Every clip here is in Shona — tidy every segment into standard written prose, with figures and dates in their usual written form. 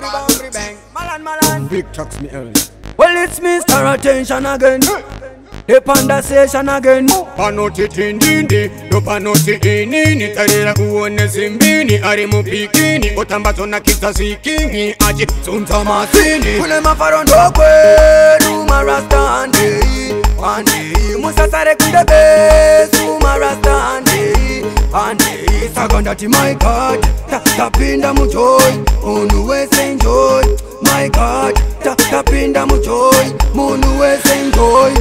bang. Malan. Big trucks me early. Well, it's Mr. Attention again. The panda station again. Panoti tindindi, do panoti inini. Tarira uone zimbini, arimu pikini. Otambazo na kita zikingi, aji sunta masini. Kule mafarondo kwe, Numa Rasta ande. Musasare kunde base, Numa Rasta ande. Sagandati my God, tapinda mujoy, unuweze enjoy. My God, tapinda mujoy, munuweze enjoy.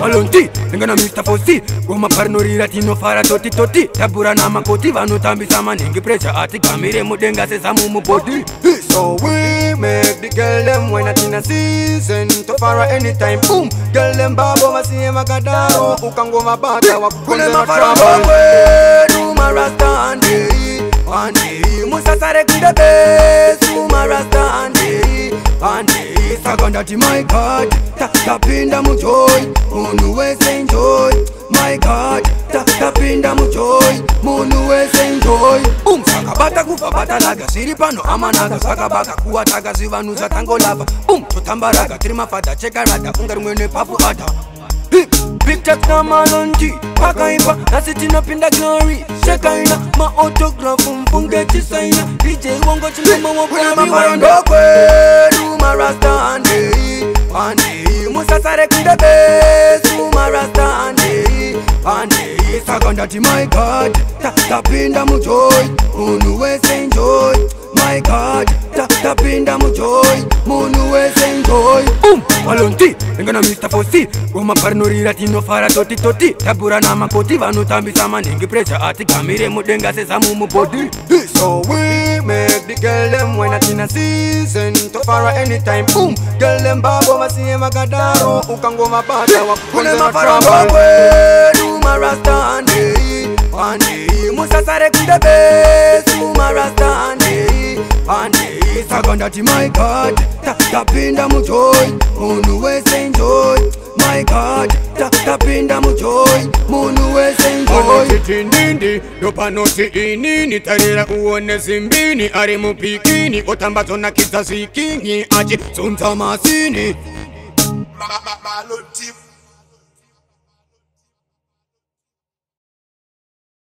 Alonti, ngana Mr. Fosi, goma parnorira tino fara toti. Tabura na makoti vanu tambi sama ningi pressure ati kamire mudenga se samu mubodi. So we make the girl them when not in a season to fara anytime. Boom, girl them babo masiye magadaro, ukango mabata wakunde na trouble. Numa Rasta ande. Musasare kunde base, Numa Rasta ande. Sagandati my God, tapinda mujoy, unuweze enjoy. My God, tapinda mujoy, munuweze enjoy. Sakabata kufa batalaga, siripano amanaga. Sakabaka kuwataga zivanuza tango lava. Tutambaraga, trimafada, chekarada, ungarumwene papu ata. Big Tex na malonji, pakaipa, nasitina pinda glory. Shekaina, ma autograph, mfunge chisaina. DJ wongo chiluma wakuna mafarondo kwe, Numa Rasta ande. Musasare kunde base, Numa Rasta ande. Sagandati my God, tapinda mujoy, unuweze enjoy. My God, tapinda mujoy, munuweze enjoy. Alonti, ngana Mr. Fosi, goma parnorira tino fara toti. Tabura na makoti vanu tambi sama ningi pressure ati kamire mudenga se samu mubodi. So we make the girl them when not in a season to fara anytime. Boom, girl them babo masiye magadaro, ukango mabata wakunde na trouble. Numa Rasta ande. Musasare kunde base, Numa Rasta ande. Sagandati my God, tapinda mujoy, unuweze enjoy. My God, tapinda mujoy, munuweze enjoy. Panoti tindindi, do panoti inini. Tarira uone zimbini, arimu pikini. Otambazo na kita zikingi, aji sunta masini. Malonti.